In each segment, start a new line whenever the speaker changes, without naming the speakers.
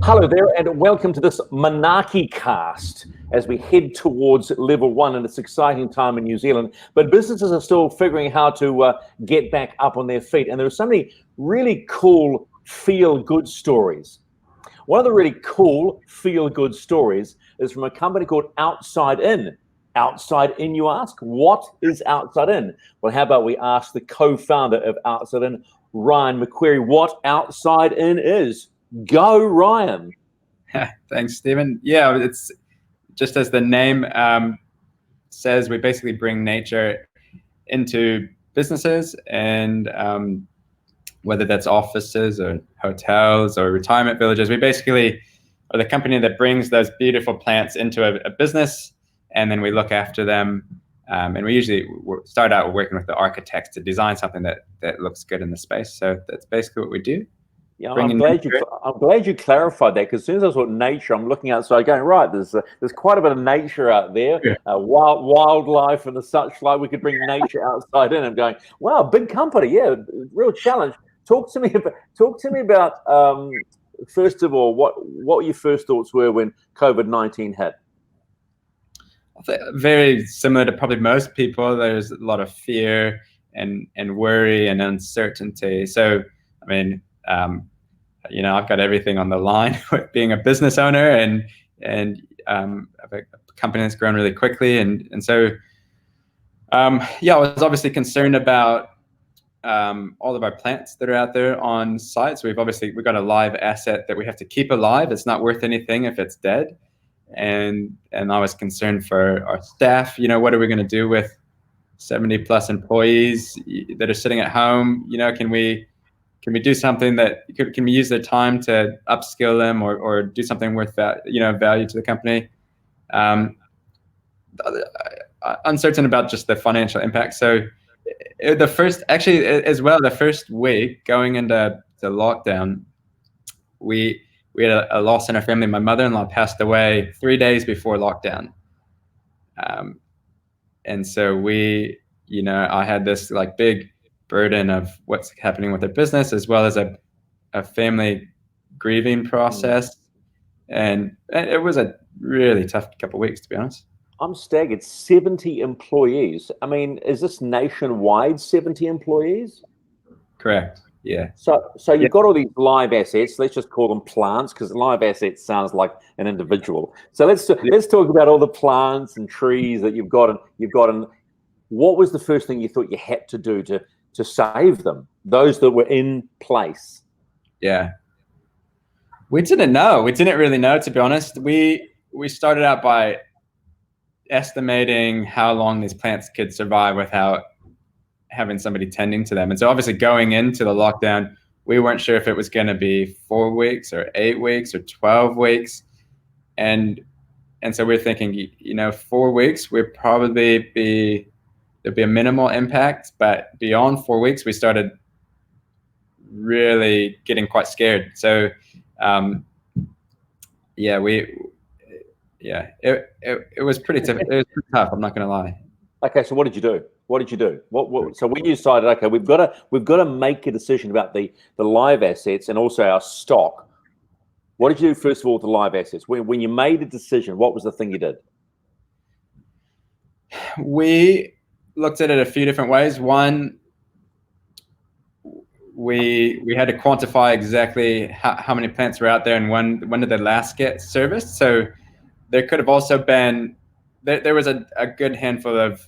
Hello there, and welcome to this Manaaki cast as we head towards level 1, and it's an exciting time in New Zealand. But businesses are still figuring how to get back up on their feet, and there are so many really cool feel-good stories. One of the really cool feel-good stories is from a company called Outside In. Outside In, you ask? What is Outside In? Well, how about we ask the co-founder of Outside In, Ryan McQuerry, what Outside In is. Go, Ryan.
Thanks, Stephen. Yeah, it's just as the name says, we basically bring nature into businesses, and whether that's offices or hotels or retirement villages, we basically are the company that brings those beautiful plants into a business, and then we look after them. And we usually start out working with the architects to design something that looks good in the space. So that's basically what we do.
Yeah, I'm glad you clarified that, because as soon as I saw nature, I'm looking outside going, right, there's quite a bit of nature out there, yeah. Wildlife and the such like. We could bring nature outside in. I'm going, wow, big company, yeah, real challenge. Talk to me about first of all, what your first thoughts were when COVID-19 hit.
I think very similar to probably most people. There's a lot of fear and worry and uncertainty. So, I mean, I've got everything on the line with being a business owner and a company that's grown really quickly. And so, I was obviously concerned about all of our plants that are out there on site. So we've got a live asset that we have to keep alive. It's not worth anything if it's dead. And I was concerned for our staff. What are we going to do with 70 plus employees that are sitting at home? Can we do something can we use their time to upskill them or do something worth that, value to the company? Uncertain about just the financial impact. So the first week going into the lockdown, we had a loss in our family. My mother-in-law passed away 3 days before lockdown. And so I had this like big burden of what's happening with their business, as well as a family grieving process. And it was a really tough couple of weeks, to be honest.
I'm staggered. 70 employees. I mean, is this nationwide, 70 employees?
Correct. Yeah.
So you've got all these live assets. Let's just call them plants, because live assets sounds like an individual. So let's talk about all the plants and trees that you've got. And what was the first thing you thought you had to do to save them, those that were in place?
Yeah. We didn't know. We didn't really know, to be honest. We started out by estimating how long these plants could survive without having somebody tending to them. And so obviously going into the lockdown, we weren't sure if it was going to be 4 weeks or 8 weeks or 12 weeks. And so we're thinking, 4 weeks, there'd be a minimal impact, but beyond 4 weeks, we started really getting quite scared. So, it was pretty tough. It was pretty tough. I'm not going to lie.
Okay, so what did you do? So when you decided, okay, we've got to make a decision about the live assets and also our stock. What did you do first of all with the live assets? When you made a decision, what was the thing you did?
We looked at it a few different ways. One, we had to quantify exactly how many plants were out there and when did they last get serviced. So there could have also been, there was a good handful of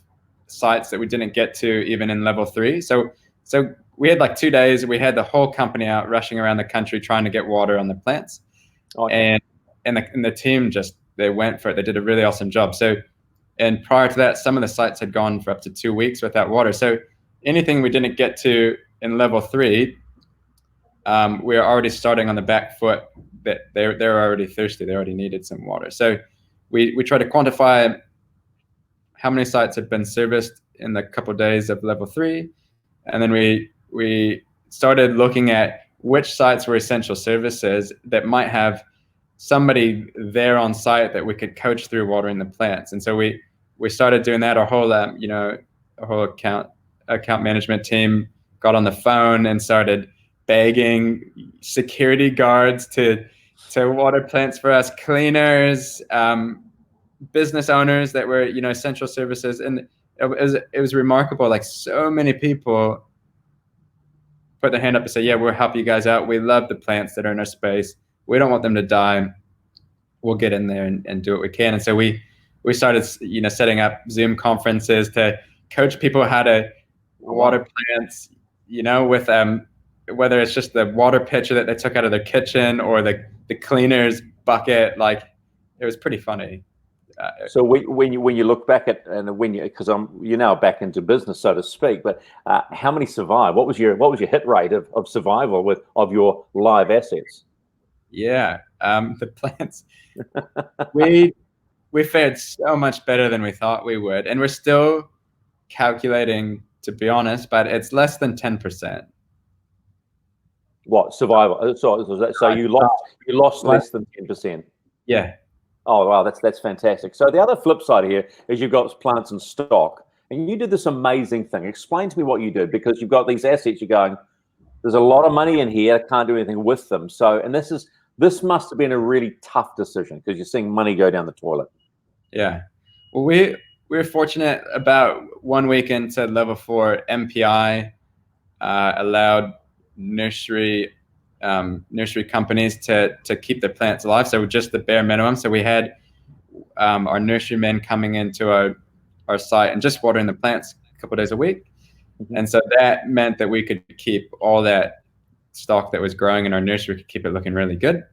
sites that we didn't get to even in level 3. So we had like 2 days. We had the whole company out rushing around the country trying to get water on the plants. Okay. And the team they went for it. They did a really awesome job. So, and prior to that, some of the sites had gone for up to 2 weeks without water. So anything we didn't get to in level 3, we were already starting on the back foot. That they're already thirsty. They already needed some water. So we tried to quantify how many sites had been serviced in the couple of days of level 3, and then we started looking at which sites were essential services that might have somebody there on site that we could coach through watering the plants. And so we started doing that. Our whole account management team got on the phone and started begging security guards to to water plants for us, cleaners, business owners that were, essential services. And it was remarkable. Like, so many people put their hand up and say, yeah, we'll help you guys out. We love the plants that are in our space. We don't want them to die. We'll get in there and do what we can. And so we started, setting up Zoom conferences to coach people how to water plants, with whether it's just the water pitcher that they took out of their kitchen or the cleaner's bucket. Like, it was pretty funny.
So when you look back at, and because you're now back into business, so to speak, but how many survived? What was your hit rate of survival of your live assets?
Yeah, the plants. we fared so much better than we thought we would, and we're still calculating, to be honest, but it's less than 10%.
What survival? So you lost less than 10%.
Yeah.
Oh wow, that's fantastic. So the other flip side here is you've got plants in stock, and you did this amazing thing. Explain to me what you did, because you've got these assets. You're going, there's a lot of money in here. I can't do anything with them. So, and this must have been a really tough decision, because you're seeing money go down the toilet.
Yeah. Well, we were fortunate. About 1 week into level 4, MPI allowed nursery companies to keep their plants alive. So just the bare minimum. So we had our nurserymen coming into our site and just watering the plants a couple of days a week. Mm-hmm. And so that meant that we could keep all that stock that was growing in our nursery, could keep it looking really good.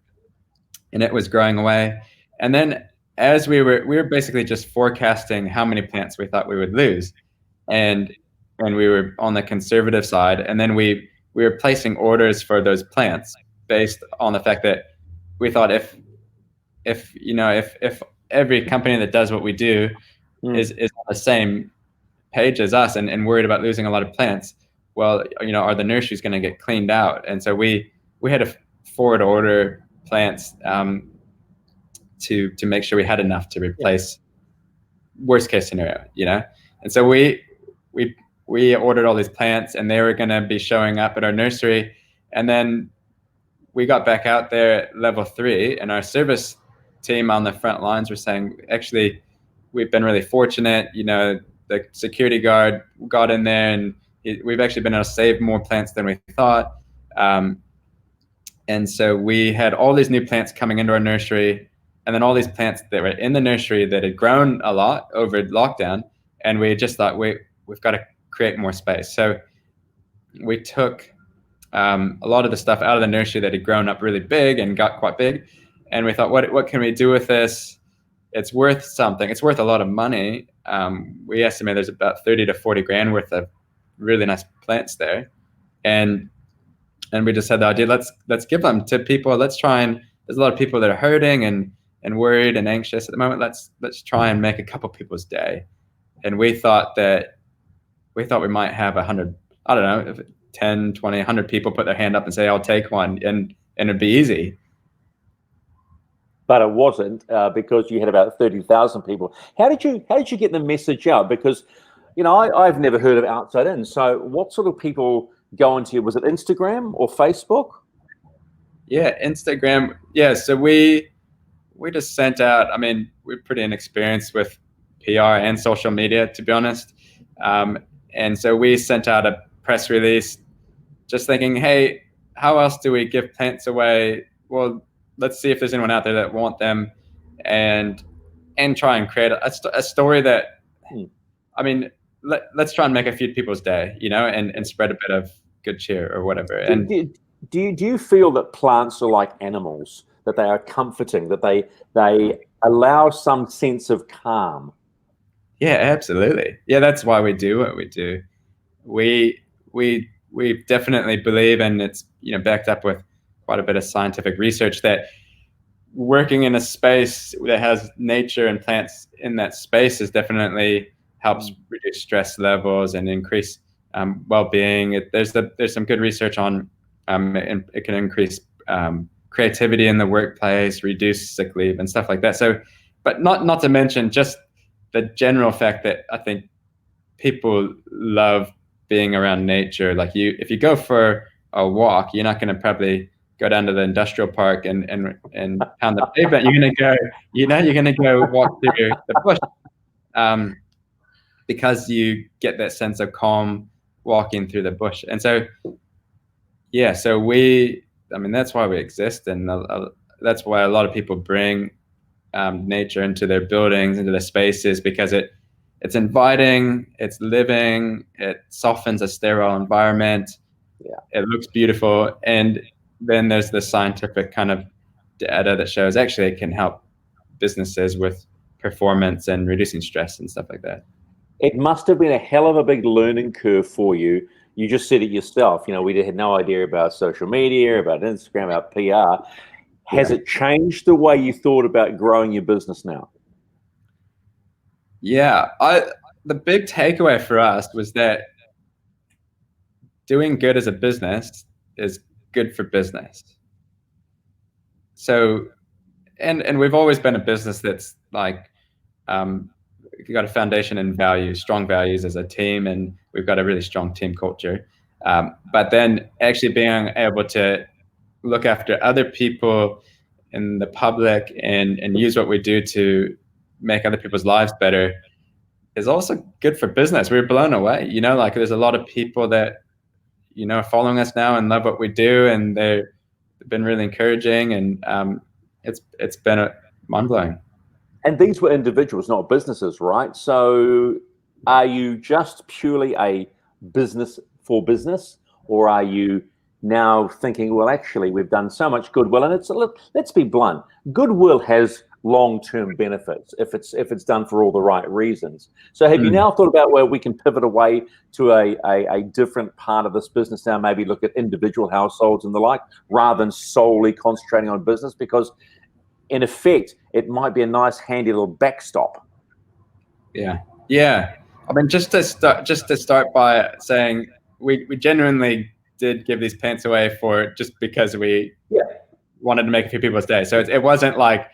And it was growing away. And then as we were basically just forecasting how many plants we thought we would lose. And we were on the conservative side. And then we were placing orders for those plants based on the fact that we thought if every company that does what we do is on the same page as us and worried about losing a lot of plants, well, are the nurseries going to get cleaned out? And so we had to forward order plants to make sure we had enough to replace worst case scenario, And so we ordered all these plants, and they were going to be showing up at our nursery. And then we got back out there at level 3, and our service team on the front lines were saying, actually, we've been really fortunate. The security guard got in there, and we've actually been able to save more plants than we thought. And so we had all these new plants coming into our nursery, and then all these plants that were in the nursery that had grown a lot over lockdown. And we just thought, we've got to create more space. So we took a lot of the stuff out of the nursery that had grown up really big and got quite big. And we thought, what can we do with this? It's worth something. It's worth a lot of money. We estimate there's about 30 to 40 grand worth of really nice plants there. And we just had the idea, let's give them to people. Let's try and, there's a lot of people that are hurting and worried and anxious at the moment. Let's try and make a couple people's day. And we thought we might have 100, I don't know, 10, 20, 100 people put their hand up and say, I'll take one, and it'd be easy.
But it wasn't, because you had about 30,000 people. How did you get the message out? Because, I've never heard of Outside In. So what sort of people go into you? Was it Instagram or Facebook?
Yeah, Instagram. Yeah, so we just sent out, we're pretty inexperienced with PR and social media, to be honest. And so we sent out a press release just thinking, hey, how else do we give plants away? Well, let's see if there's anyone out there that want them, and try and create a story that, let's try and make a few people's day, and spread a bit of good cheer or whatever. And
do you feel that plants are like animals, that they are comforting, that they allow some sense of calm?
Yeah, absolutely. Yeah, that's why we do what we do. We definitely believe, and it's backed up with quite a bit of scientific research, that working in a space that has nature and plants in that space is definitely helps reduce stress levels and increase well-being. There's some good research on and it can increase creativity in the workplace, reduce sick leave and stuff like that. So, but not to mention just the general fact that I think people love being around nature. Like if you go for a walk, you're not going to probably go down to the industrial park and pound the pavement. You're gonna go walk through the bush, because you get that sense of calm walking through the bush. And so that's why we exist, and that's why a lot of people bring nature into their buildings, into their spaces, because it's inviting, it's living, it softens a sterile environment. It looks beautiful, and then there's the scientific kind of data that shows actually it can help businesses with performance and reducing stress and stuff like that.
It must have been a hell of a big learning curve for you. You just said it yourself. We had no idea about social media, about Instagram, about PR. Has it changed the way you thought about growing your business now?
Yeah, the big takeaway for us was that doing good as a business is good for business. So, and we've always been a business that's like, we've got a foundation in values, strong values as a team, and we've got a really strong team culture. But then actually being able to look after other people in the public and use what we do to make other people's lives better is also good for business. We were blown away. Like there's a lot of people that, are following us now and love what we do, and they've been really encouraging, and it's been mind-blowing.
And these were individuals, not businesses, right? So are you just purely a business for business, or are you now thinking, well, actually, we've done so much goodwill, and let's be blunt, goodwill has long-term benefits if it's done for all the right reasons. So have you now thought about where we can pivot away to a different part of this business now, maybe look at individual households and the like, rather than solely concentrating on business? Because in effect, it might be a nice, handy little backstop.
Yeah. I mean, just to start by saying, we genuinely did give these pants away just because we wanted to make a few people's day. So it wasn't like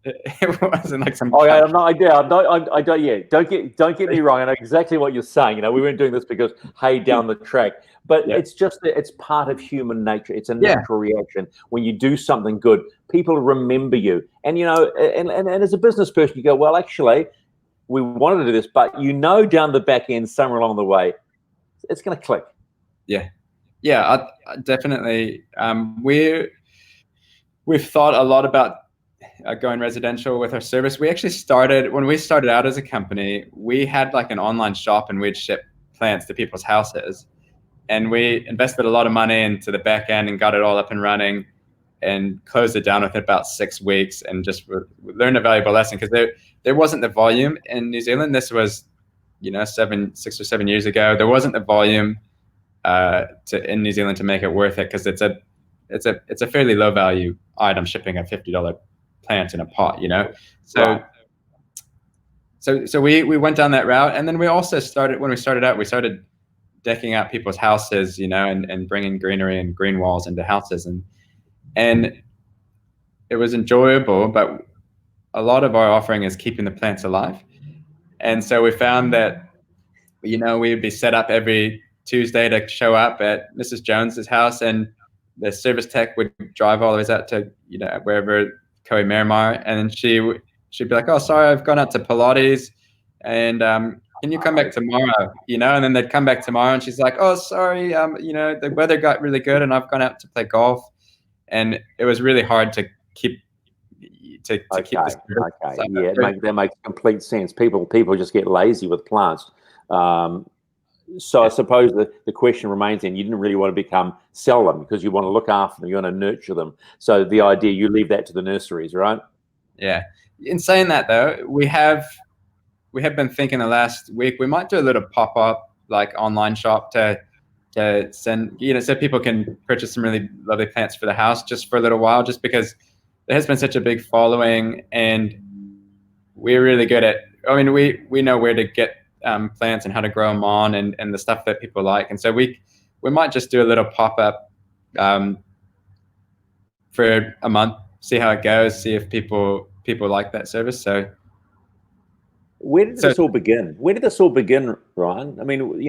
it wasn't like some.
Oh yeah, I don't. Yeah, don't get me wrong. I know exactly what you're saying. We weren't doing this because down the track, but it's just that it's part of human nature. It's a natural reaction. When you do something good, people remember you, and and as a business person, you go, well, actually, we wanted to do this, but down the back end, somewhere along the way, it's going to click.
Yeah, I definitely. We've thought a lot about going residential with our service. When we started out as a company, we had like an online shop, and we'd ship plants to people's houses, and we invested a lot of money into the back end and got it all up and running, and closed it down within about 6 weeks, and just learned a valuable lesson, because there wasn't the volume in New Zealand. This was 6 or 7 years ago. There wasn't the volume in New Zealand to make it worth it, because it's a fairly low value item, shipping a $50 plant in a pot, So we went down that route, and then we also started decking out people's houses, and bringing greenery and green walls into houses, and it was enjoyable, but a lot of our offering is keeping the plants alive. And so we found that, we would be set up every Tuesday to show up at Mrs. Jones's house, and the service tech would drive all the way out to, wherever, Koei Miramar, and then she'd be like, oh, sorry, I've gone out to Pilates, and can you come back tomorrow? And then they'd come back tomorrow, and she's like, oh, sorry, the weather got really good, and I've gone out to play golf, and it was really hard to keep keep this.
Okay. Yeah, that makes complete sense. People just get lazy with plants. So I suppose the question remains, then, you didn't really want to sell them, because you want to look after them, you want to nurture them. So the idea, you leave that to the nurseries, right?
Yeah. In saying that, though, we have been thinking the last week we might do a little pop-up, like, online shop to send, so people can purchase some really lovely plants for the house just for a little while, just because there has been such a big following, and we're really good at, we know where to get plants and how to grow them on, and the stuff that people like. And so we might just do a little pop-up for a month, see how it goes, see if people like that service. So
where did this all begin? Where did this all begin, Ryan? I mean,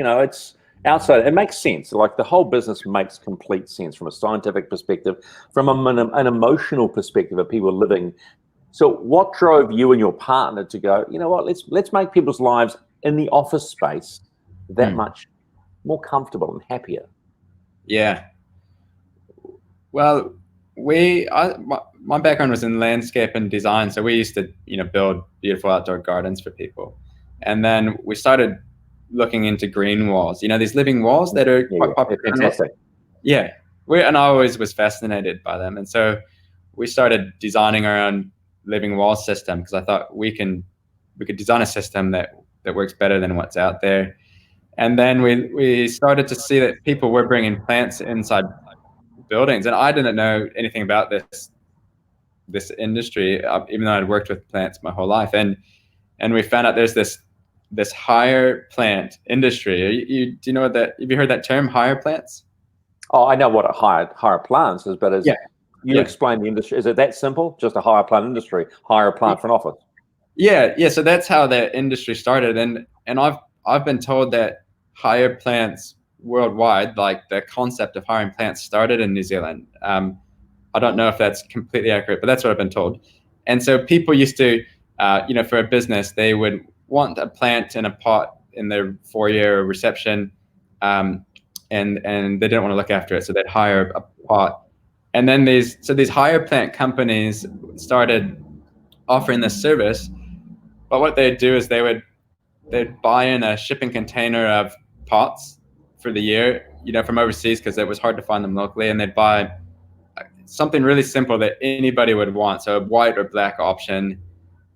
Outside, it makes sense. Like the whole business makes complete sense from a scientific perspective, from an emotional perspective of people living. So, what drove you and your partner to go? You know what? Let's make people's lives in the office space that much more comfortable and happier.
Yeah. Well, my background was in landscape and design, so we used to build beautiful outdoor gardens for people, and then we started looking into green walls. These living walls that are quite popular.
Fantastic.
Yeah, and I always was fascinated by them, and so we started designing our own living wall system because I thought we could design a system that works better than what's out there. And then we started to see that people were bringing plants inside buildings, and I didn't know anything about this industry, even though I'd worked with plants my whole life. And we found out there's this hire plant industry. Do you know that? Have you heard that term, hire plants?
Oh, I know what a hire plants is, but you explain the industry. Is it that simple? Just a hire plant industry, hire a plant for an office?
Yeah. So that's how the industry started, and I've been told that hire plants worldwide, like the concept of hiring plants, started in New Zealand. I don't know if that's completely accurate, but that's what I've been told. And so people used to, for a business, they would want a plant in a pot in their foyer or reception, and they didn't want to look after it, so they'd hire a pot. And then these hire plant companies started offering this service, but what they'd do is they'd buy in a shipping container of pots for the year, from overseas because it was hard to find them locally, and they'd buy something really simple that anybody would want, so a white or black option,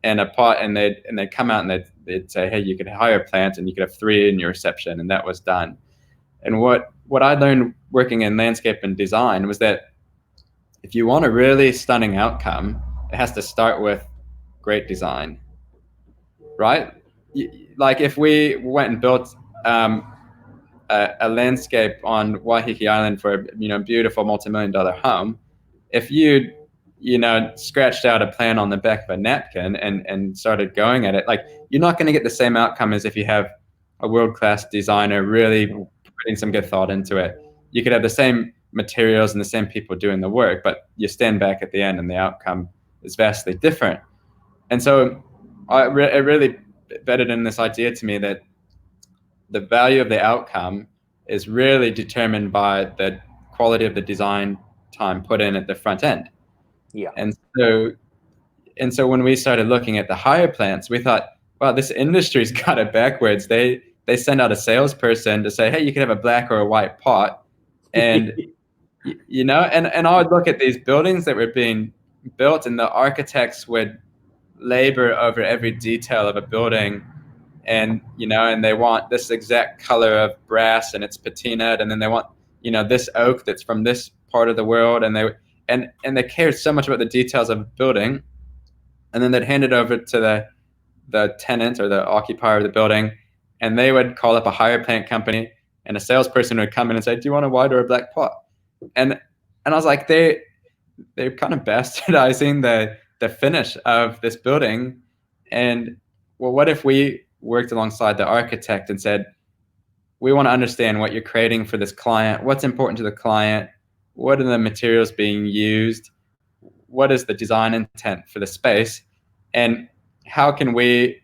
and a pot, and they'd come out and they'd say, hey, you could hire a plant and you could have 3 in your reception, and that was done. And what I learned working in landscape and design was that if you want a really stunning outcome, it has to start with great design, right? Like if we went and built a landscape on Waiheke Island for a beautiful multi-million-dollar home, if you scratched out a plan on the back of a napkin and started going at it, like, you're not going to get the same outcome as if you have a world-class designer really putting some good thought into it. You could have the same materials and the same people doing the work, but you stand back at the end and the outcome is vastly different. And so it really bedded in this idea to me that the value of the outcome is really determined by the quality of the design time put in at the front end.
Yeah.
And so when we started looking at the hire plants, we thought, wow, this industry's got it backwards. They send out a salesperson to say, hey, you can have a black or a white pot. And, and I would look at these buildings that were being built, and the architects would labor over every detail of a building. And, and they want this exact color of brass and it's patinaed. And then they want, this oak that's from this part of the world. And they cared so much about the details of a building. And then they'd hand it over to the tenant or the occupier of the building, and they would call up a hire plant company, and a salesperson would come in and say, do you want a white or a black pot? And I was like, they're kind of bastardizing the finish of this building. And well, what if we worked alongside the architect and said, we want to understand what you're creating for this client, what's important to the client, what are the materials being used, what is the design intent for the space, and how can we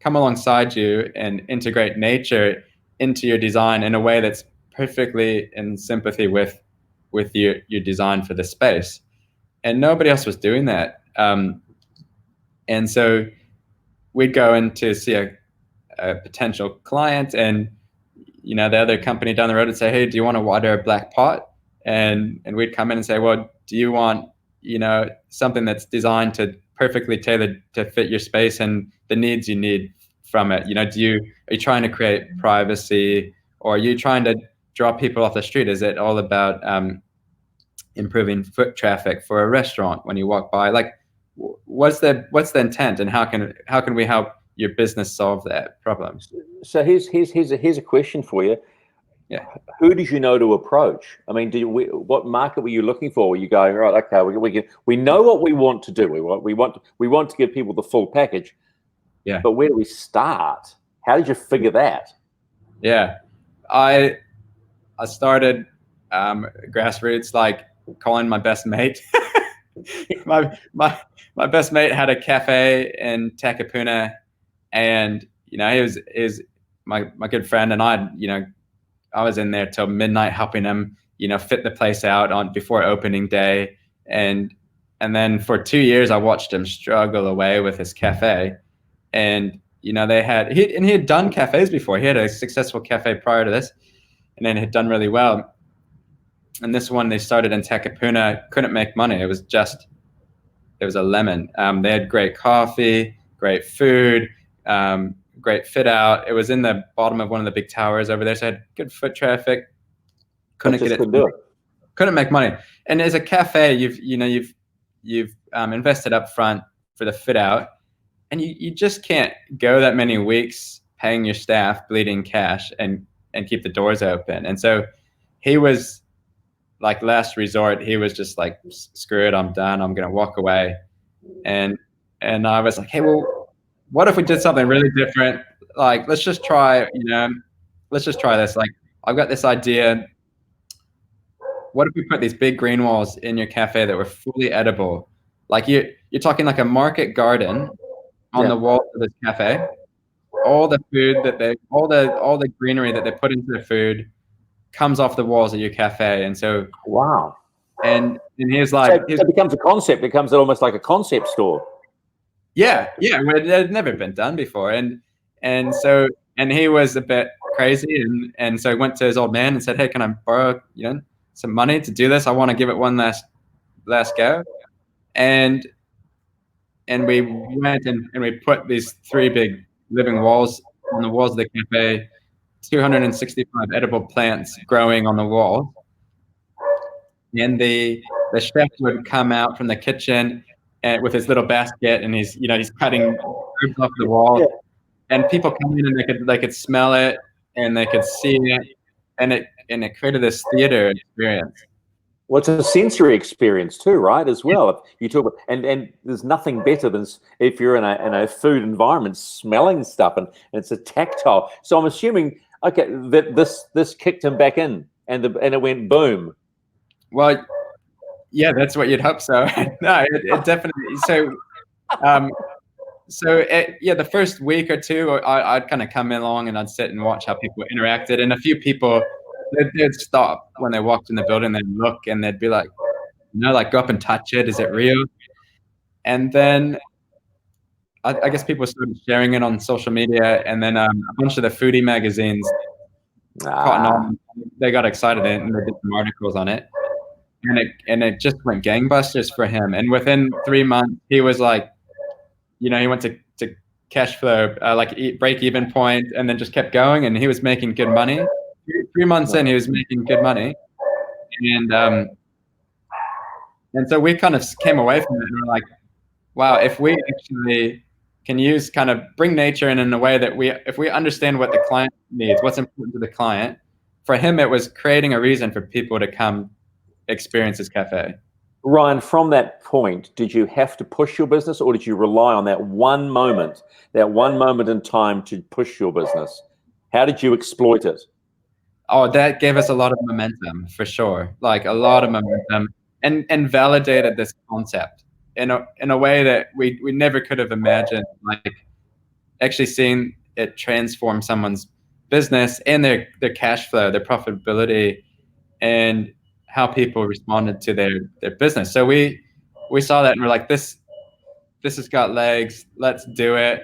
come alongside you and integrate nature into your design in a way that's perfectly in sympathy with your design for the space. And nobody else was doing that. And so we'd go in to see a potential client, and the other company down the road would say, hey, do you want a white or a black pot? And we'd come in and say, well, do you want something that's designed to perfectly tailored to fit your space and the needs you need from it? Are you trying to create privacy, or are you trying to draw people off the street? Is it all about improving foot traffic for a restaurant when you walk by? Like, what's the intent, and how can we help your business solve that problem?
So here's a question for you.
Yeah.
Who did you know to approach? I mean, what market were you looking for? Were you going, right, okay, we know what we want to do. We want to give people the full package.
Yeah.
But where do we start? How did you figure that?
Yeah. I started grassroots, like calling my best mate. my best mate had a cafe in Takapuna, and he was my good friend, and I was in there till midnight helping him fit the place out on before opening day, and then for 2 years I watched him struggle away with his cafe. And he had done cafes before. He had a successful cafe prior to this, and then had done really well. And this one they started in Takapuna, couldn't make money. It was a lemon. They had great coffee, great food, great fit out. It was in the bottom of one of the big towers over there, so it had good foot traffic. Couldn't make money. And as a cafe, you've invested up front for the fit out, and you just can't go that many weeks paying your staff bleeding cash and keep the doors open. And so he was like last resort. He was just like, screw it, I'm done, I'm gonna walk away. And I was like, hey, well, what if we did something really different? Like, let's just try this. Like, I've got this idea. What if we put these big green walls in your cafe that were fully edible? Like you're talking like a market garden on the walls of this cafe. All the food all the greenery that they put into the food comes off the walls of your cafe. And so,
wow.
And he's like,
so it becomes a concept. It becomes almost like a concept store.
Yeah. It had never been done before. And he was a bit crazy. And so he went to his old man and said, hey, can I borrow, some money to do this? I want to give it one last go. And we went and we put these 3 big living walls on the walls of the cafe, 265 edible plants growing on the wall. And the chef would come out from the kitchen and with his little basket, and he's cutting herbs off the wall. Yeah. And people come in and they could smell it and they could see it, and it created this theater experience.
Well, it's a sensory experience too, right? As well, if you talk about, and there's nothing better than if you're in a food environment, smelling stuff, and it's a tactile. So I'm assuming, okay, that this kicked him back in, and it went boom.
Well, yeah, that's what you'd hope so. No, it definitely. So, the first week or two, I'd kind of come along and I'd sit and watch how people interacted, and a few people. They'd stop when they walked in the building. They'd look and they'd be like, like go up and touch it. Is it real? And then I guess people started sharing it on social media, and then a bunch of the foodie magazines caught on. They got excited and they did some articles on it, and it just went gangbusters for him. And within 3 months, he was like, he went to cash flow, break even point, and then just kept going, and he was making good money. 3 months in, he was making good money, and so we kind of came away from it and we're like, wow, if we actually can bring nature in a way that if we understand what the client needs, what's important to the client. For him, it was creating a reason for people to come experience his cafe.
Ryan, from that point, did you have to push your business, or did you rely on that one moment in time to push your business? How did you exploit it?
Oh, that gave us a lot of momentum, for sure. Like a lot of momentum, and validated this concept in a way that we never could have imagined. Like actually seeing it transform someone's business and their cash flow, their profitability, and how people responded to their business. So we saw that and we're like, this has got legs. Let's do it.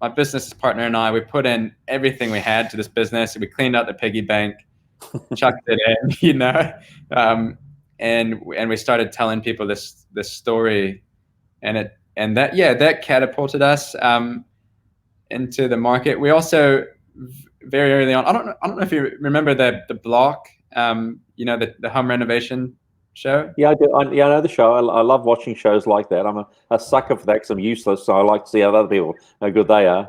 My business partner and I, we put in everything we had to this business. We cleaned out the piggy bank, chucked it in, and we started telling people this story, and that catapulted us into the market. We also very early on, I don't know if you remember the Block, the home renovation show.
Yeah, I do. I know the show. I love watching shows like that. I'm a sucker for that because I'm useless, so I like to see how other people how good they are.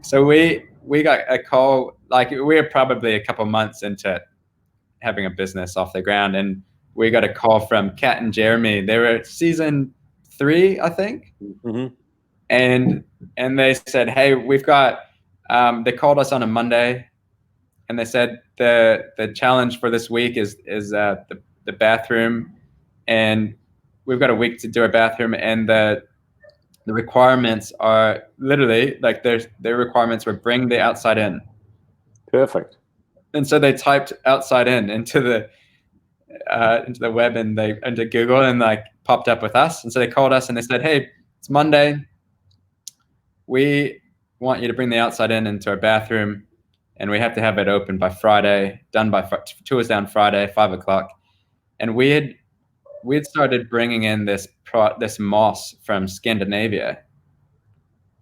So we got a call, like we were probably a couple months into having a business off the ground, and we got a call from Kat and Jeremy. They were season 3, I think.
Mm-hmm.
And they said, hey, we've got. They called us on a Monday, and they said the challenge for this week is the bathroom, and we've got a week to do a bathroom, and the requirements are literally like their requirements were bring the outside in.
Perfect.
And so they typed outside in into the web, and they into Google, and like popped up with us. And so they called us and they said, hey, it's Monday. We want you to bring the outside in into our bathroom, and we have to have it open by Friday, done by tours down Friday, 5:00. And we had started bringing in this moss from Scandinavia,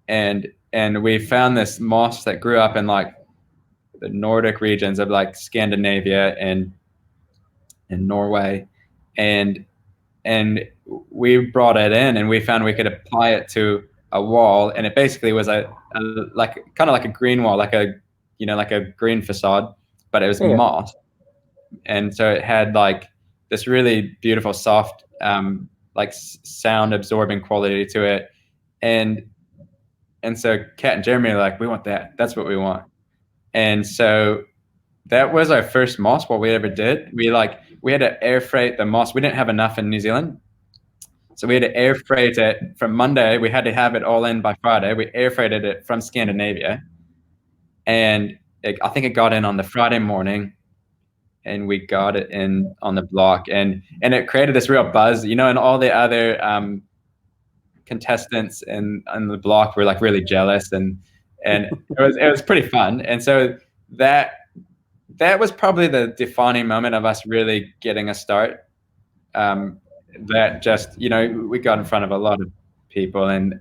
and we found this moss that grew up in like the Nordic regions of like Scandinavia and Norway, and we brought it in, and we found we could apply it to a wall, and it basically was a like kind of like a green wall, like a like a green facade, but it was moss, and so it had like this really beautiful soft like sound absorbing quality to it, and so Kat and Jeremy are like, we want that, that's what we want. And so that was our first moss, what we ever did. We had to air freight the moss. We didn't have enough in New Zealand, so we had to air freight it from Monday. We had to have it all in by Friday. We air freighted it from Scandinavia, and I think it got in on the Friday morning, and we got it in on the block, and it created this real buzz, and all the other contestants on the block were like really jealous, and it was pretty fun. And so that was probably the defining moment of us really getting a start. That just we got in front of a lot of people, and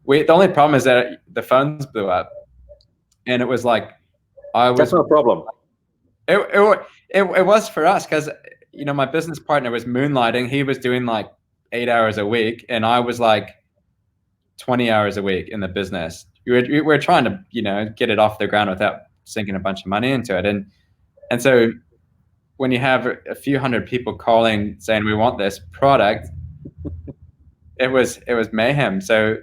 the only problem is that the phones blew up, and it was like
that's not a problem.
It was for us, because my business partner was moonlighting. He was doing like 8 hours a week, and I was like 20 hours a week in the business. We were trying to get it off the ground without sinking a bunch of money into it, and so when you have a few hundred people calling saying we want this product, it was mayhem. So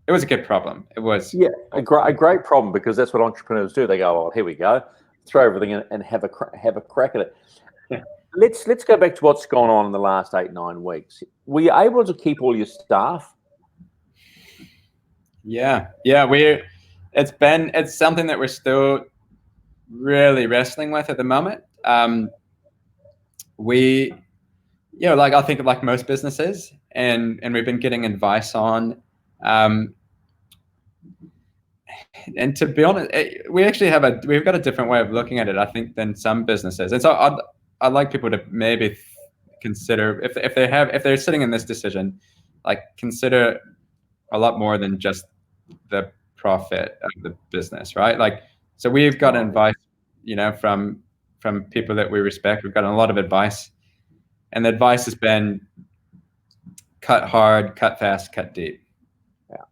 it was a good problem. It was
a great problem, because that's what entrepreneurs do. They go, oh, here we go, throw everything in and have a crack at it. Yeah. Let's go back to what's gone on in the last 8-9 weeks. Were you able to keep all your staff?
Yeah. It's something that we're still really wrestling with at the moment. We, I think like most businesses, and we've been getting advice on, and to be honest, we actually we've got a different way of looking at it, I think, than some businesses. And so I'd like people to maybe consider, if they're sitting in this decision, like consider a lot more than just the profit of the business, right? Like, so we've got advice, from people that we respect. We've gotten a lot of advice, and the advice has been cut hard, cut fast, cut deep. Yeah,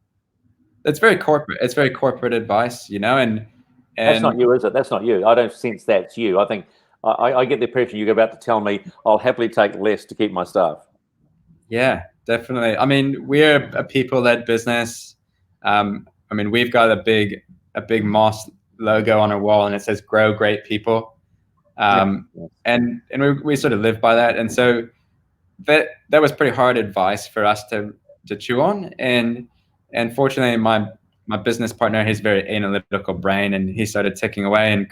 it's very corporate. It's very corporate advice, and
that's not you, is it? That's not you. I don't sense that's you. I think I get the impression you're about to tell me I'll happily take less to keep my staff.
Yeah, definitely. I mean, we're a people-led business. We've got a big moss logo on our wall, and it says "Grow Great People," and we sort of live by that. And so that was pretty hard advice for us to chew on. And fortunately, my business partner, he's very analytical brain, and he started ticking away, and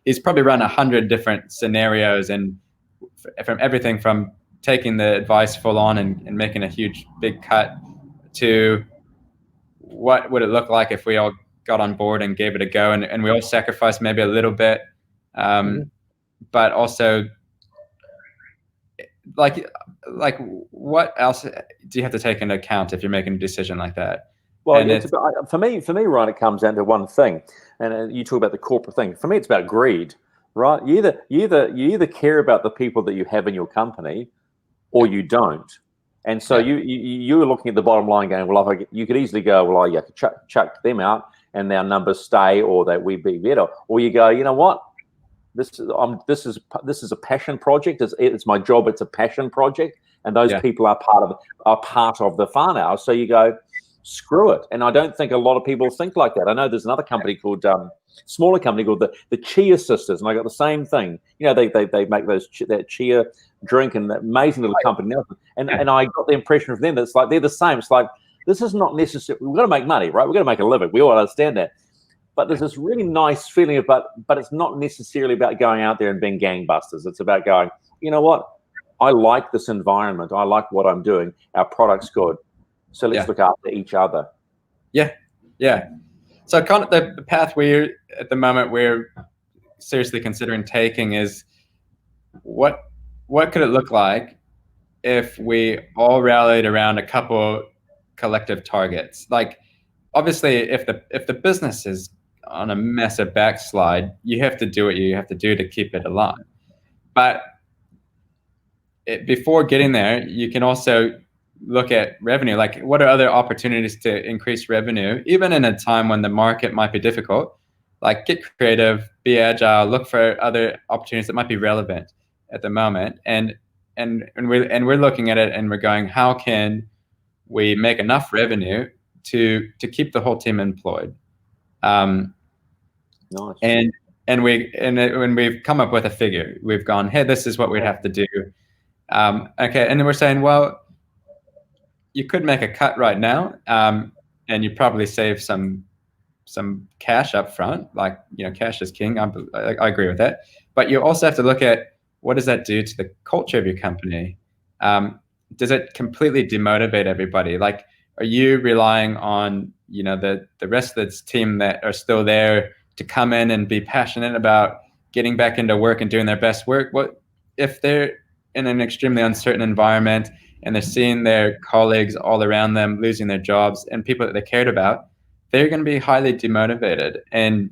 he's probably run 100 different scenarios, and from everything from taking the advice full on and making a huge big cut to what would it look like if we all got on board and gave it a go, and we all sacrificed maybe a little bit, but also like what else do you have to take into account if you're making a decision like that?
Well, for me, Ryan, it comes down to one thing, and you talk about the corporate thing. For me, it's about greed, right? You either care about the people that you have in your company, or you don't. And so you're looking at the bottom line, going, well, you could easily go, well, I could chuck them out, and our numbers stay, or that we be better. Or you go, you know what? This is a passion project. It's my job. It's a passion project, and those people are part of the whānau. So you go, screw it. And I don't think a lot of people think like that. I know there's another company called smaller company called the Chia Sisters, and I got the same thing. You know, they make that chia drink, and that amazing little company now. And I got the impression of them that it's like they're the same. It's like, this is not necessary. We've got to make money, right? We've got to make a living. We all understand that. But there's this really nice feeling about, but it's not necessarily about going out there and being gangbusters. It's about going, you know what? I like this environment. I like what I'm doing. Our product's good. So let's look after each other.
Yeah. Yeah. So kind of the path at the moment we're seriously considering taking is what could it look like if we all rallied around a couple collective targets? Like, obviously, if the business is on a massive backslide, you have to do what you have to do to keep it alive. But before getting there, you can also look at revenue. Like, what are other opportunities to increase revenue, even in a time when the market might be difficult? Like, get creative, be agile, look for other opportunities that might be relevant at the moment. And we're looking at it and we're going, how can we make enough revenue to keep the whole team employed?
Nice.
And when we've come up with a figure, we've gone, hey, this is what we'd have to do. Okay, and then we're saying, well, you could make a cut right now, and you probably save some cash up front. Like, cash is king. I agree with that. But you also have to look at, what does that do to the culture of your company? Does it completely demotivate everybody? Like, are you relying on the rest of the team that are still there to come in and be passionate about getting back into work and doing their best work? What if they're in an extremely uncertain environment and they're seeing their colleagues all around them losing their jobs and people that they cared about? They're going to be highly demotivated. And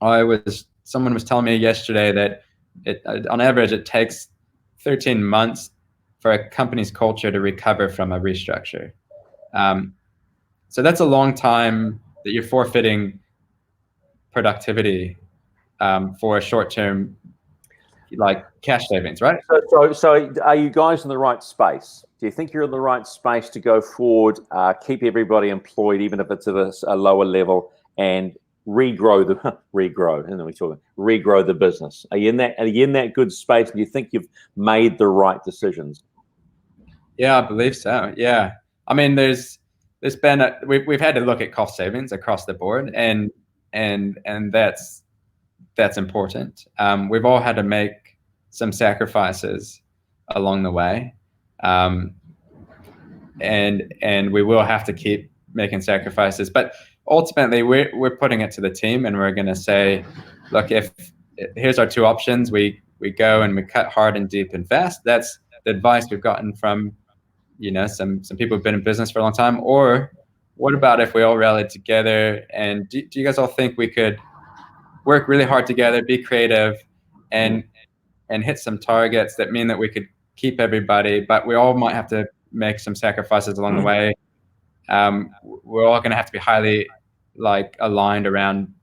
someone was telling me yesterday that on average it takes 13 months for a company's culture to recover from a restructure. So that's a long time that you're forfeiting productivity for a short-term, like, cash savings, right?
So are you guys in the right space? Do you think you're in the right space to go forward, keep everybody employed, even if it's at a lower level, and regrow the business? Are you in that good space? Do you think you've made the right decisions?
Yeah, I believe so. Yeah, I mean, there's been we've had to look at cost savings across the board, and that's important. We've all had to make some sacrifices along the way, and we will have to keep making sacrifices. But ultimately, we're putting it to the team, and we're going to say, look, here's our two options. We go and we cut hard and deep and fast. That's the advice we've gotten from some people who've been in business for a long time. Or what about if we all rallied together? And do you guys all think we could work really hard together, be creative, and hit some targets that mean that we could keep everybody, but we all might have to make some sacrifices along the way? We're all going to have to be highly aligned around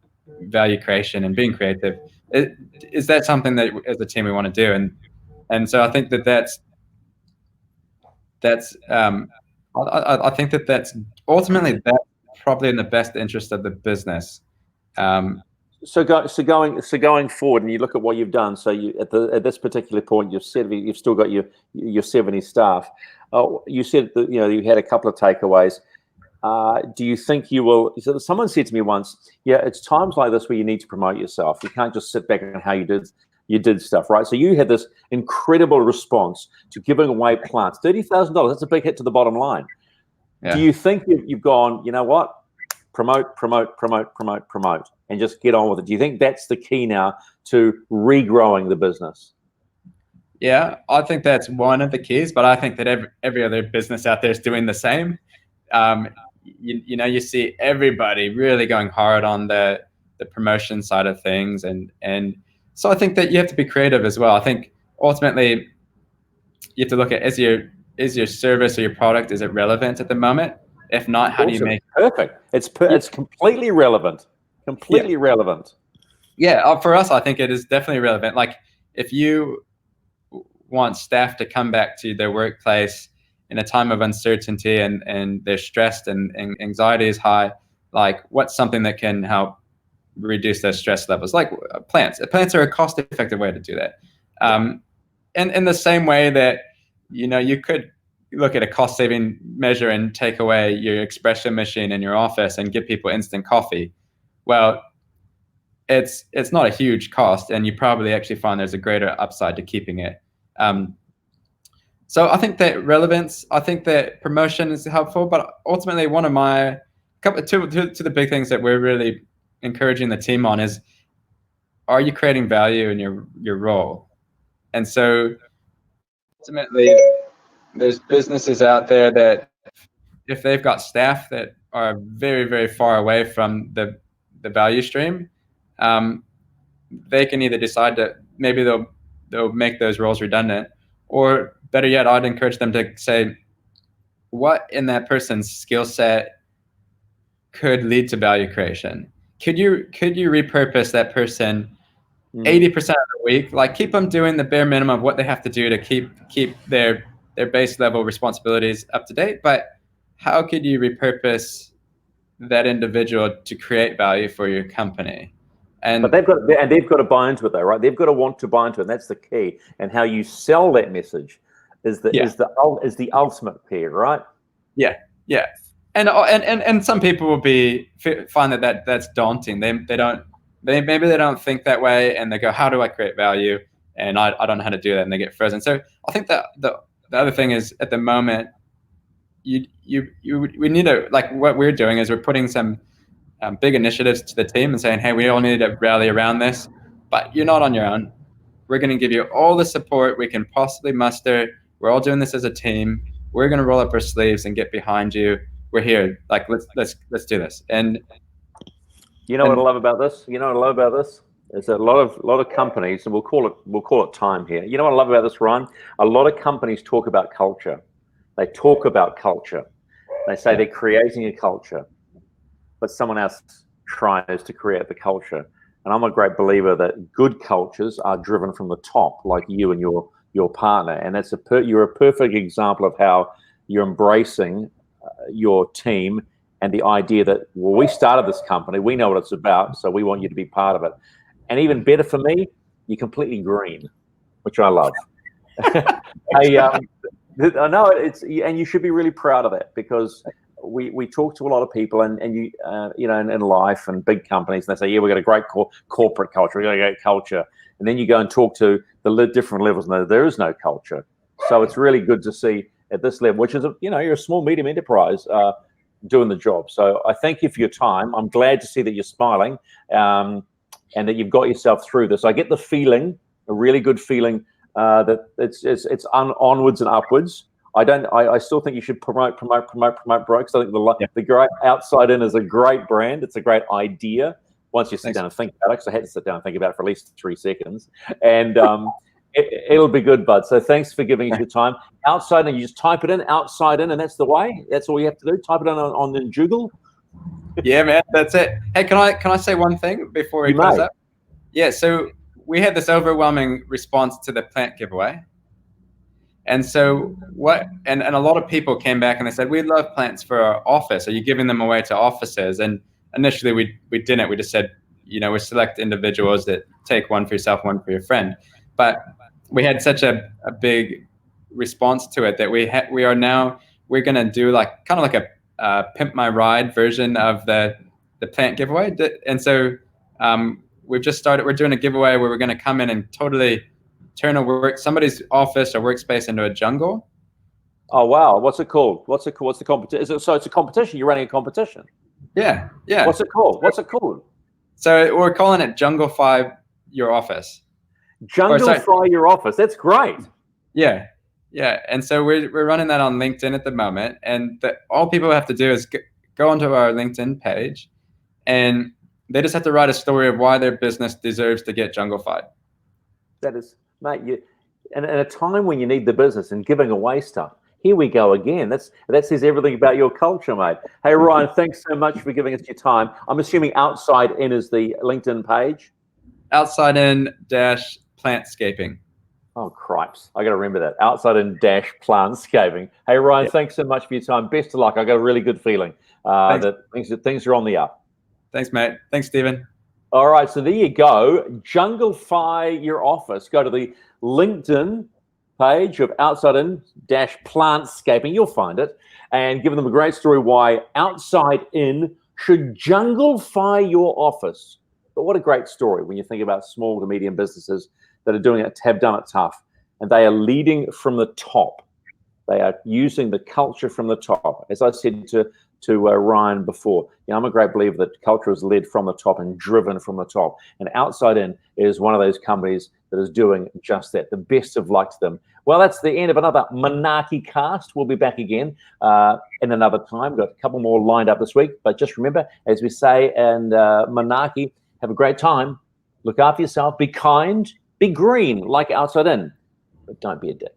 value creation and being creative. Is that something that as a team we want to do? And so I think that's I think that's ultimately probably in the best interest of the business.
So going forward, and you look at what you've done. So at this particular point, you've still got your 70 staff. You said that you had a couple of takeaways. Do you think you will? So someone said to me once, "Yeah, it's times like this where you need to promote yourself. You can't just sit back on how you did stuff, right?" So you had this incredible response to giving away plants, $30,000. That's a big hit to the bottom line. Yeah. Do you think you've gone, you know what? Promote, and just get on with it. Do you think that's the key now to regrowing the business?
Yeah, I think that's one of the keys, but I think that every other business out there is doing the same. You see everybody really going hard on the promotion side of things, and so I think that you have to be creative as well. I think ultimately you have to look at, is your service or your product, is it relevant at the moment? If not, how do you make it?
Perfect? It's completely relevant. Completely relevant.
Yeah, for us, I think it is definitely relevant. Like, if you want staff to come back to their workplace in a time of uncertainty and they're stressed and anxiety is high, like what's something that can help reduce those stress levels? Like plants. Plants are a cost-effective way to do that. And in the same way that, you could look at a cost-saving measure and take away your espresso machine in your office and give people instant coffee. Well, it's not a huge cost, and you probably actually find there's a greater upside to keeping it. So I think that relevance, I think that promotion is helpful, but ultimately one of my two the big things that we're really encouraging the team on is, are you creating value in your role? And so ultimately there's businesses out there that if they've got staff that are very, very far away from the value stream, they can either decide to, maybe they'll make those roles redundant, or better yet, I'd encourage them to say, what in that person's skill set could lead to value creation? Could you repurpose that person 80% of the week? Like, keep them doing the bare minimum of what they have to do to keep their base level responsibilities up to date. But how could you repurpose that individual to create value for your company?
But they've got to buy into it, though, right? They've got to want to buy into it, and that's the key. And how you sell that message is the ultimate key, right?
Yeah. And some people will find that's daunting. Maybe they don't think that way, and they go, how do I create value? And I don't know how to do that, and they get frozen. So I think that the other thing is, at the moment, we need to, like, what we're doing is we're putting some big initiatives to the team and saying, hey, we all need to rally around this, but you're not on your own. We're going to give you all the support we can possibly muster. We're all doing this as a team. We're going to roll up our sleeves and get behind you. We're here. Like, let's do this. And
what I love about this? Is that a lot of companies, and we'll call it time here. You know what I love about this, Ryan? A lot of companies talk about culture. They talk about culture. They say they're creating a culture, but someone else tries to create the culture. And I'm a great believer that good cultures are driven from the top, like you and your partner. And that's you're a perfect example of how you're embracing your team and the idea that, well, we started this company, we know what it's about, so we want you to be part of it. And even better for me, you're completely green, which I love. I know and you should be really proud of that, because we talk to a lot of people and you in life and big companies, and they say, yeah, we've got a great corporate culture, we've got a great culture. And then you go and talk to the different levels, and there is no culture. So it's really good to see at this level, which is, you're a small, medium enterprise doing the job. So I thank you for your time. I'm glad to see that you're smiling and that you've got yourself through this. I get the feeling, a really good feeling, that it's onwards and upwards. I still think you should promote Brokes. I think the great Outside In is a great brand. It's a great idea once you sit down and think about it, because I had to sit down and think about it for at least 3 seconds. And it'll be good, bud. So thanks for giving us your time. Outside In, you just type it in, Outside In, and that's the way. That's all you have to do. Type it in on the Google.
Yeah, man, that's it. Hey, can I say one thing before we close up? Yeah, so we had this overwhelming response to the plant giveaway. And so and a lot of people came back and they said, we love plants for our office. Are you giving them away to offices? And initially we didn't. We just said, we select individuals that take one for yourself, one for your friend. But we had such a big response to it that we're going to do kind of like a Pimp My Ride version of the plant giveaway. And so we've just started, we're doing a giveaway where we're going to come in and totally turn somebody's office or workspace into a jungle.
Oh, wow. What's it called? What's the competition? So it's a competition. You're running a competition.
Yeah.
What's it called?
So we're calling it Junglify Your Office.
Junglify Your Office. That's great.
Yeah. And so we're running that on LinkedIn at the moment. And all people have to do is go onto our LinkedIn page, and they just have to write a story of why their business deserves to get junglified.
That is, mate, and at a time when you need the business and giving away stuff, here we go again. That says everything about your culture, mate. Hey, Ryan, thanks so much for giving us your time. I'm assuming Outside In is the LinkedIn page.
Outside In -plantscaping.
Oh, cripes. I got to remember that. Outside In Dash Plantscaping. Hey, Ryan,
Yeah.
thanks so much for your time. Best of luck. I got a really good feeling that things are on the up.
Thanks, mate. Thanks, Stephen.
All right, so there you go. Junglify your office. Go to the LinkedIn page of Outside In Dash Plantscaping. You'll find it. And give them a great story why Outside In should junglify your office. But what a great story when you think about small to medium businesses that are doing it, have done it tough. And they are leading from the top. They are using the culture from the top. As I said to Ryan before, I'm a great believer that culture is led from the top and driven from the top. And Outside In is one of those companies that is doing just that. The best of luck to them. Well, that's the end of another Manaaki cast. We'll be back again in another time. We've got a couple more lined up this week. But just remember, as we say in Manaaki, have a great time. Look after yourself. Be kind. Be green like Outside In. But don't be a dick.